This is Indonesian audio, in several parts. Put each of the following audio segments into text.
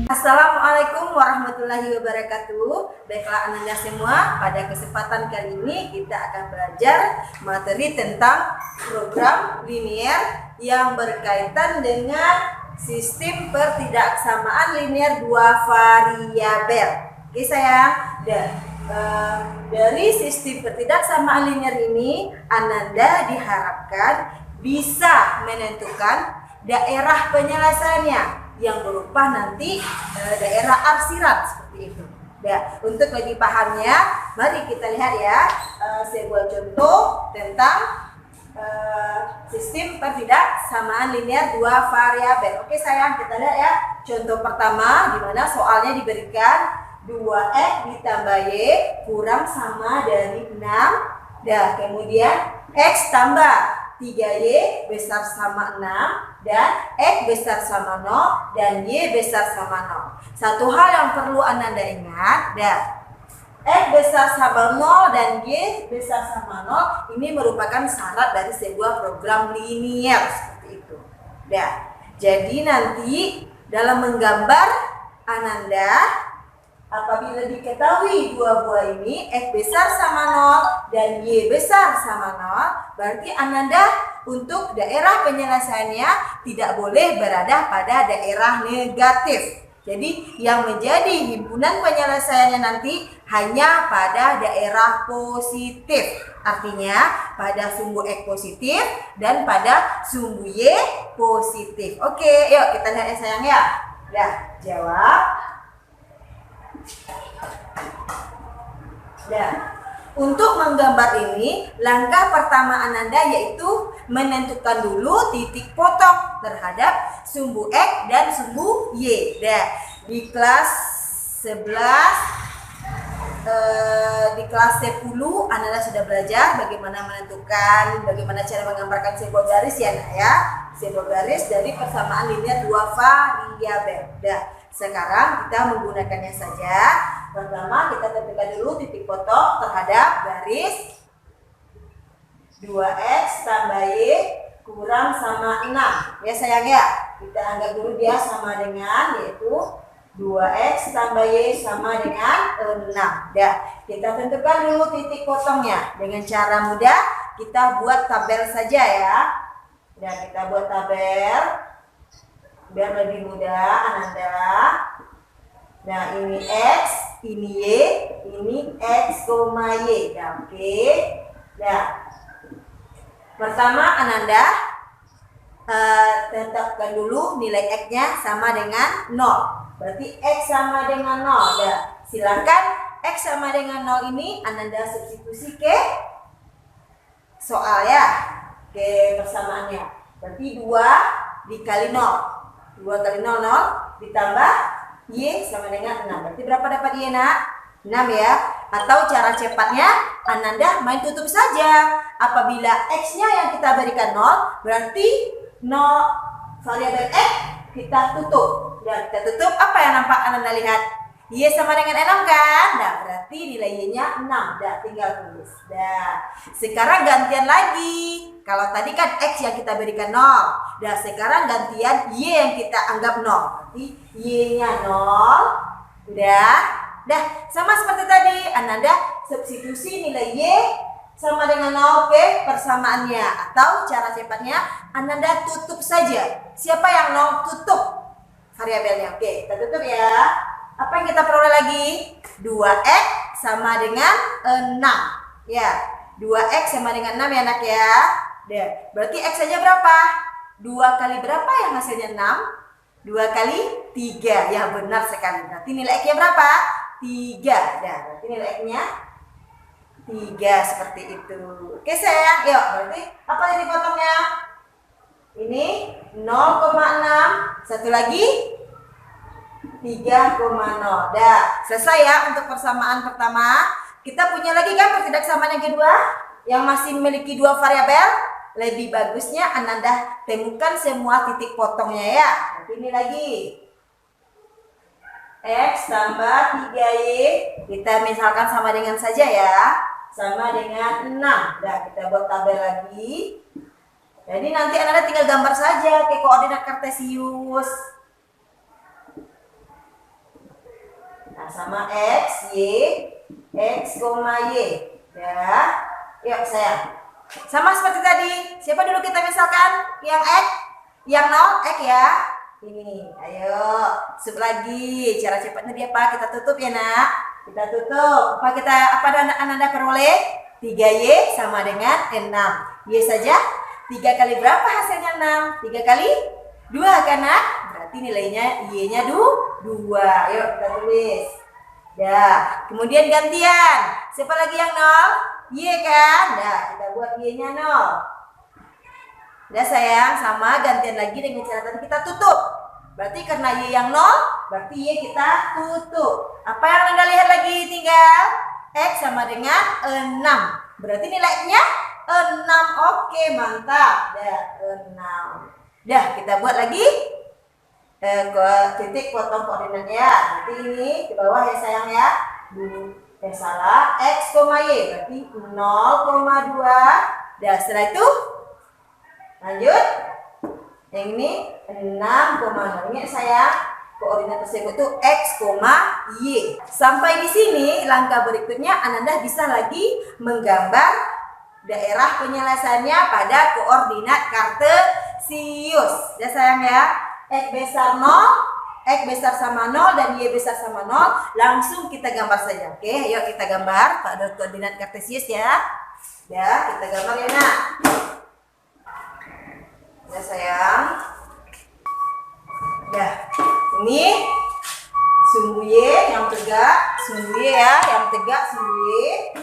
Assalamualaikum warahmatullahi wabarakatuh. Baiklah Ananda semua, pada kesempatan kali ini kita akan belajar materi tentang program linier yang berkaitan dengan sistem pertidaksamaan linier dua variabel. Oke sayang, dari sistem pertidaksamaan linier ini Ananda diharapkan bisa menentukan daerah penyelesaiannya yang berupa nanti daerah arsirat seperti itu. Untuk lebih pahamnya, mari kita lihat ya sebuah contoh tentang sistem pertidaksamaan linier dua variabel. Oke sayang, kita lihat ya contoh pertama di mana soalnya diberikan 2x ditambah y kurang sama dari 6. Kemudian x tambah 3y besar sama 6 dan x besar sama 0 dan y besar sama 0. Satu hal yang perlu Ananda ingat, x besar sama 0 dan y besar sama 0 ini merupakan syarat dari sebuah program linier seperti itu. Jadi nanti dalam menggambar Ananda, apabila diketahui dua buah ini x besar sama 0 dan y besar sama 0, berarti Ananda untuk daerah penyelesaiannya tidak boleh berada pada daerah negatif. Jadi yang menjadi himpunan penyelesaiannya nanti hanya pada daerah positif. Artinya pada sumbu x positif dan pada sumbu y positif. Oke, yuk kita lihat ya sayang ya. Jawab. Untuk menggambar ini, langkah pertama Ananda yaitu menentukan dulu titik potong terhadap sumbu x dan sumbu y. Di kelas 11, di kelas 10 Ananda sudah belajar bagaimana cara menggambarkan sebuah garis ya nak ya. Sebuah garis dari persamaan linier dua variabel. Sekarang kita menggunakannya saja. Pertama kita tentukan dulu titik potong terhadap garis 2x tambah y kurang sama 6. Ya sayang ya. Kita anggap dulu dia sama dengan yaitu 2x tambah y sama dengan 6. Kita tentukan dulu titik potongnya. Dengan cara mudah kita buat tabel saja ya. Kita buat tabel biar lebih mudah Ananda. Ini x, ini y, ini x, y. Oke. Pertama Ananda tetapkan dulu nilai x-nya sama dengan 0. Berarti x sama dengan 0. Silakan x sama dengan 0 ini Ananda substitusi ke soal ya. Ke persamaannya. Berarti 2 dikali 0. 2 kali 0, 0 ditambah y sama dengan 6. Berarti berapa dapat y nak? 6 ya. Atau cara cepatnya Ananda main tutup saja. Apabila x-nya yang kita berikan 0, berarti 0 variabel x kita tutup. Kita tutup, apa yang nampak Ananda lihat? Y sama dengan 6 kan? Berarti nilai y-nya 6. Tinggal tulis. Sekarang gantian lagi. Kalau tadi kan x yang kita berikan 0. Sekarang gantian y yang kita anggap 0. Berarti y-nya 0. Sama seperti tadi. Ananda substitusi nilai y sama dengan 0 ke persamaannya. Atau cara cepatnya Ananda tutup saja. Siapa yang 0 tutup variabelnya? Oke, kita tutup ya. Apa yang kita peroleh lagi? 2x sama dengan 6. Ya, 2x sama dengan 6 ya anak ya. Berarti x saja berapa? 2 kali berapa yang hasilnya 6? 2 kali 3. Ya benar sekali. Berarti nilai x-nya berapa? 3. Berarti nilai x-nya 3 seperti itu. Oke sayang, yuk berarti apa yang dipotongnya? Ini 0,6. Satu lagi 3,0. Selesai ya untuk persamaan pertama. Kita punya lagi kan pertidaksamaan yang kedua yang masih memiliki dua variabel. Lebih bagusnya Ananda temukan semua titik potongnya ya. Ini lagi x tambah 3y. Kita misalkan sama dengan saja ya. Sama dengan 6. Kita buat tabel lagi. Jadi nanti Anda tinggal gambar saja ke koordinat kartesius. sama X, Y, X, Y. Ya, yuk sayang. Sama seperti tadi. Siapa dulu kita misalkan? Yang X, yang 0, X ya. Ini, ayo. Sub lagi. Cara cepatnya dia apa? Kita tutup ya nak. Kita tutup. Apa Ananda peroleh? 3Y sama dengan 6. Y saja. 3 kali berapa hasilnya 6? 3 kali 2 kan nak? Berarti nilainya Y-nya 2. Yuk kita tulis. Ya, kemudian gantian. Siapa lagi yang 0? Y kan? Nah, kita buat Y-nya 0. Udah sayang, sama gantian lagi dengan cara tadi kita tutup. Berarti karena Y yang 0, berarti Y kita tutup. Apa yang Anda lihat lagi? Tinggal X sama dengan 6. Berarti nilainya 6. Oke, mantap. Dah, 6. Dah, kita buat lagi titik potong koordinatnya. Nanti ini di bawah ya sayang ya. Salah. X, Y. Berarti 0,2. Dah, setelah itu lanjut. Yang ini 6,0. Ingat sayang, koordinat tersebut itu X, Y. Sampai di sini langkah berikutnya Ananda bisa lagi menggambar daerah penyelesaiannya pada koordinat kartesius. Ya sayang ya. X besar 0, X besar sama 0 dan Y besar sama 0. Langsung kita gambar saja. Oke, yuk kita gambar pada koordinat kartesius ya. Ya, kita gambar ya nak. Ya sayang. Nah, ini sumbu Y yang tegak, sumbu Y ya, yang tegak sumbu Y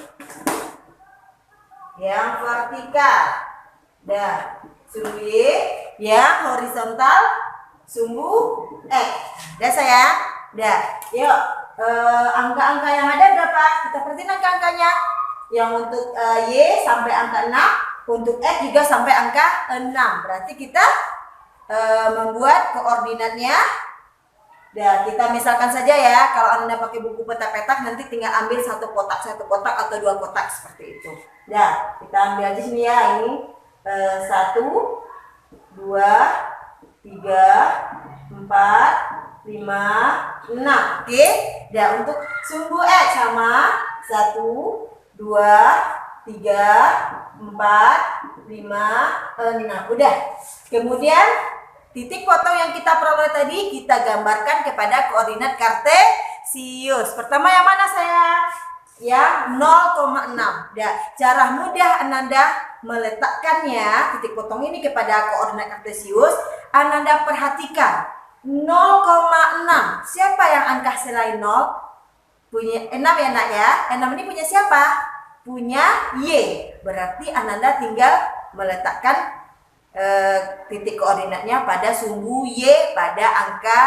yang vertikal. Dah, sumbu Y yang horizontal, sumbu X. Dah sayang. Dah, yuk angka-angka yang ada berapa? Kita perhatiin angka-angkanya. Yang untuk Y sampai angka 6, untuk X juga sampai angka 6. Berarti kita membuat koordinatnya. Dan kita misalkan saja ya, kalau Anda pakai buku peta-petak nanti tinggal ambil satu kotak atau 2 kotak seperti itu. Nah, kita ambil aja sini ya, ini 1, 2, 3, 4, 5, 6. Oke. Dan untuk sumbu X sama 1, 2, 3, 4, 5, 6. Udah. Kemudian titik potong yang kita peroleh tadi kita gambarkan kepada koordinat kartesius. Pertama yang mana sayang? Yang 0,6. Ya, cara mudah Ananda meletakkannya titik potong ini kepada koordinat kartesius, Ananda perhatikan 0,6. Siapa yang angka selain 0? Punya 6 ya nak ya. 6 ini punya siapa? Punya Y. Berarti Ananda tinggal meletakkan titik koordinatnya pada sumbu Y pada angka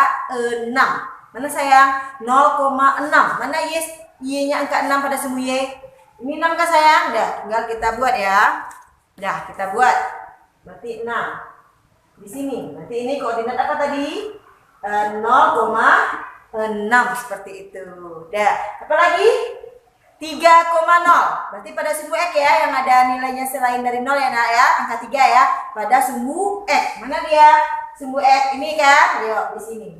6. Mana sayang? 0,6. Mana Y-nya angka 6 pada sumbu Y? Ini 6 kan sayang? Dah, tinggal kita buat ya. Dah, kita buat. Berarti 6. Di sini. Berarti ini koordinat apa tadi? 0,6 seperti itu. Dah, apa lagi? 3,0. Berarti pada sumbu X ya, yang ada nilainya selain dari 0 ya nak ya, angka 3 ya, pada sumbu X. Mana dia? Sumbu X ini kan? Yuk, di sini.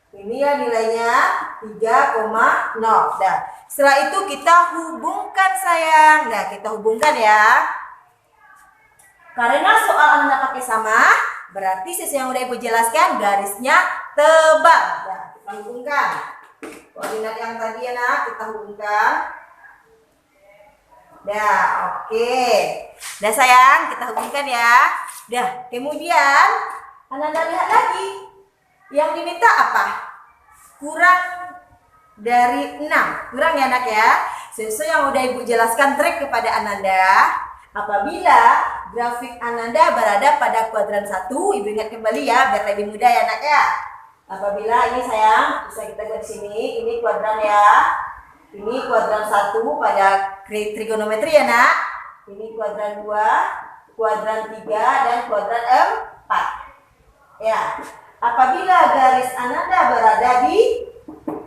Ini ya nilainya 3,0. Dah. Setelah itu kita hubungkan sayang. Nah, kita hubungkan ya. Karena soal Anda pakai sama, berarti sesuai yang udah Ibu jelaskan garisnya tebal. Nah, kita hubungkan. Koordinat yang tadi ya nak, kita hubungkan. Dah, oke. Dah sayang, kita hubungkan ya. Dah, kemudian Anda lihat lagi. Yang diminta apa? Kurang dari 6. Kurang ya nak ya. Sesuai yang udah Ibu jelaskan trik kepada Ananda. Apabila grafik Ananda berada pada kuadran 1, Ibu ingat kembali ya, biar lebih mudah ya nak ya. Apabila ini sayang, bisa kita lihat di sini, ini kuadran ya. Ini kuadran 1 pada trigonometri ya nak. Ini kuadran 2, kuadran 3 dan kuadran 4. Ya. Apabila garis Ananda berada di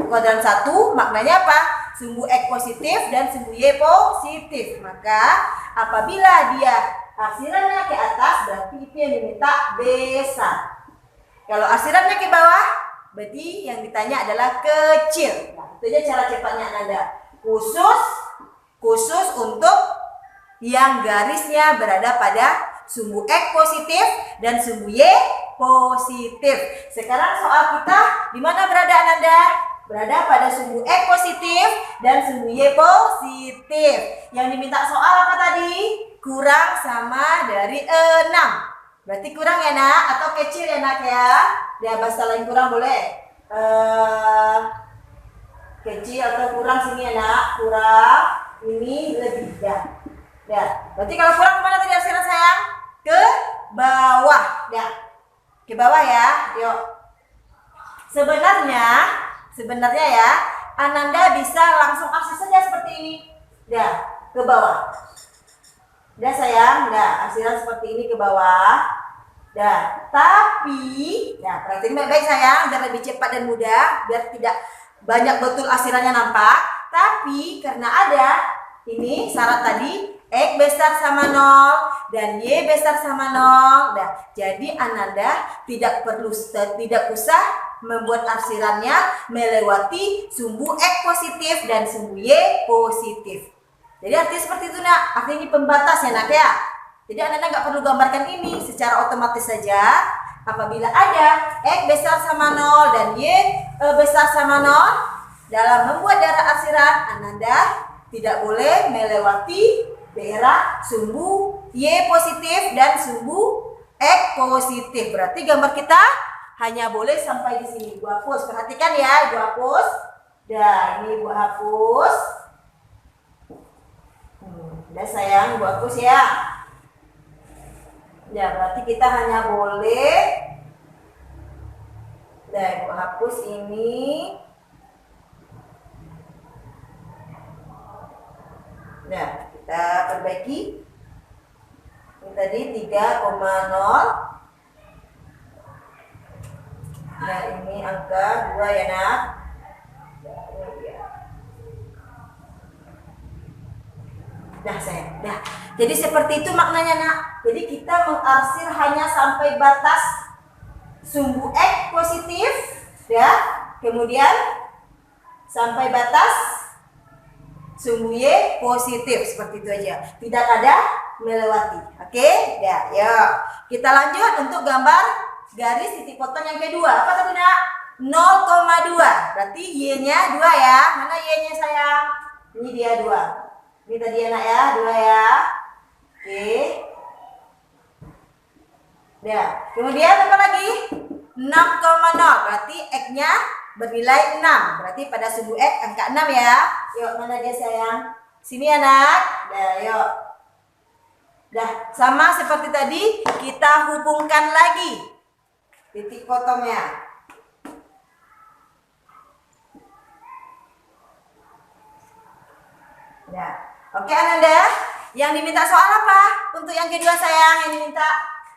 kuadran 1, maknanya apa? Sumbu X positif dan sumbu Y positif. Maka apabila dia arsirannya ke atas, berarti itu yang diminta besar. Kalau arsirannya ke bawah, berarti yang ditanya adalah kecil. Nah, Itu aja cara cepatnya Ananda. Khusus untuk yang garisnya berada pada sumbu X positif dan sumbu Y positif. Sekarang soal kita di mana berada Ananda? Berada pada sumbu X positif dan sumbu Y positif. Yang diminta soal apa tadi? Kurang sama dari 6. Berarti kurang ya nak? Atau kecil ya nak ya? Dia bahasa lain kurang boleh? Kecil atau kurang sini ya nak? Kurang, ini lebih ya. Ya. Berarti kalau kurang kemana tadi arsiran sayang? Ke bawah. Ya. Ke bawah ya. Yuk. Sebenarnya ya, Ananda bisa langsung arsir saja seperti ini. Ya, ke bawah. Dah sayang, dah arsiran seperti ini ke bawah. Dah, tapi ya perhatiin baik-baik sayang, biar lebih cepat dan mudah, biar tidak banyak betul arsirannya nampak. Tapi karena ada ini syarat tadi X besar sama 0 dan Y besar sama 0. Dah, jadi Ananda tidak usah membuat arsirannya melewati sumbu X positif dan sumbu Y positif. Jadi artinya seperti itu nak, artinya ini pembatas ya nak ya. Jadi Ananda nggak perlu gambarkan ini, secara otomatis saja apabila ada X besar sama 0 dan Y besar sama 0 dalam membuat daerah arsiran, Ananda tidak boleh melewati daerah sumbu Y positif dan sumbu X positif. Berarti gambar kita hanya boleh sampai di sini. Ibu hapus, perhatikan ya, Ibu hapus. Dah, ini Ibu hapus. Udah sayang, Ibu hapus ya. Ya, berarti kita hanya boleh. Dah, Ibu hapus ini. Nah, kita perbaiki. Ini tadi 3,0. Nah, ini angka 2 ya nak. Dah sayang, dah. Jadi seperti itu maknanya nak. Jadi kita mengarsir hanya sampai batas sumbu X positif, ya. Kemudian sampai batas sumbu Y positif, seperti itu aja. Tidak ada melewati. Oke? Ya, yuk. Kita lanjut untuk gambar garis titik potong yang kedua. Apa tadi nak? 0,2. Berarti Y-nya 2 ya. Mana Y-nya sayang? Ini dia 2. Ini tadi anak ya, 2 ya. Oke. Ya. Kemudian apa lagi? 6,0. Berarti X-nya bernilai 6. Berarti pada sumbu X angka 6 ya. Yuk, mana dia sayang? Sini anak. Dah, yuk. Dah, sama seperti tadi, kita hubungkan lagi titik potongnya. Ya. Oke Ananda, yang diminta soal apa? Untuk yang kedua sayang, yang diminta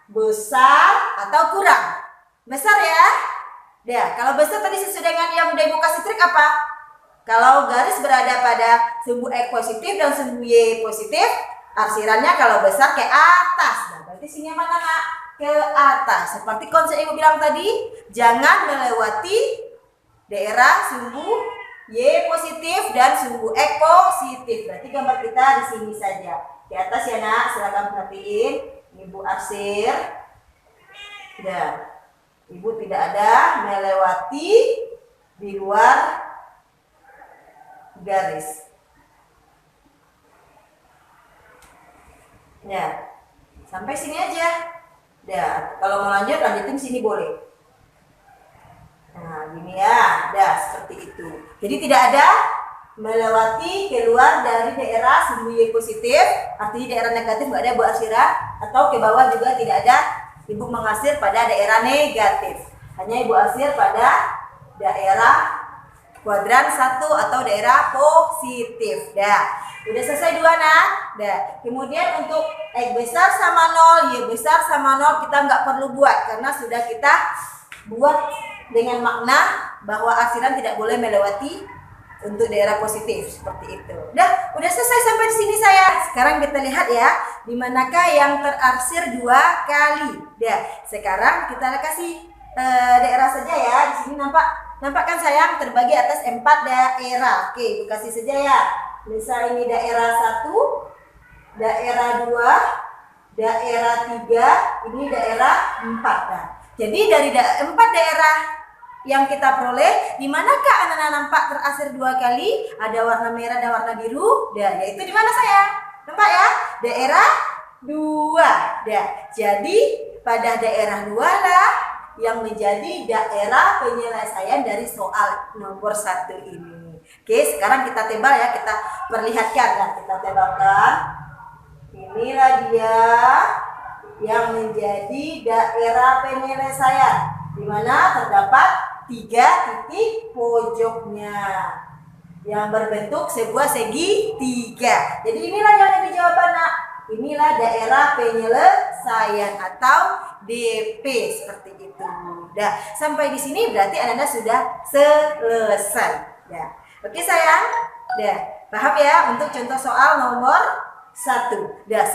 besar atau kurang? Besar ya? Ya, kalau besar tadi sesuai dengan yang udah Ibu kasih trik apa? Kalau garis berada pada sumbu X positif dan sumbu Y positif, arsirannya kalau besar ke atas. Nah, berarti sini mana nak? Ke atas. Seperti konsep Ibu bilang tadi, jangan melewati daerah sumbu Y positif dan sumbu X positif. Berarti gambar kita di sini saja. Di atas ya nak, silakan perhatiin. Ibu arsir. Dan Ibu tidak ada melewati di luar garis. Ya, sampai sini aja. Dah, kalau mau lanjutin sini boleh. Nah, gini ya, seperti itu. Jadi tidak ada melewati keluar dari daerah sumbu Y positif, artinya daerah negatif nggak ada Bu Arsira, atau ke bawah juga tidak ada Ibu mengarsir pada daerah negatif. Hanya Ibu arsir pada daerah kuadran 1 atau daerah positif. Dah, udah selesai 2 nak. Dah. Kemudian untuk X besar sama 0, Y besar sama 0 kita nggak perlu buat karena sudah kita buat dengan makna bahwa arsiran tidak boleh melewati untuk daerah positif seperti itu. Udah selesai sampai di sini saya. Sekarang kita lihat ya, di manakah yang terarsir 2 kali. Sekarang kita kasih daerah saja ya di sini nampak kan sayang, terbagi atas 4 daerah. Oke, ibu kasih saja ya. Misal ini daerah 1, daerah 2, daerah 3, ini daerah 4. Nah, jadi dari 4 daerah yang kita peroleh, di manakah anak-anak nampak terasir 2 kali? Ada warna merah dan warna biru. Dan yaitu di mana sayang? Nampak ya? Daerah 2. Dah. Jadi pada daerah 2 lah yang menjadi daerah penyelesaian dari soal nomor 1 ini. Oke, sekarang kita tebal ya, kita perlihatkan ya, kita tebalkan. Inilah dia yang menjadi daerah penyelesaian, di mana terdapat 3 titik pojoknya yang berbentuk sebuah segitiga. Jadi inilah yang ada di jawaban nak. Inilah daerah penyelesaian atau DP seperti itu. Dah, sampai di sini berarti anak-anak sudah selesai. Ya. Oke sayang. Dah, paham ya untuk contoh soal nomor 1. Dah.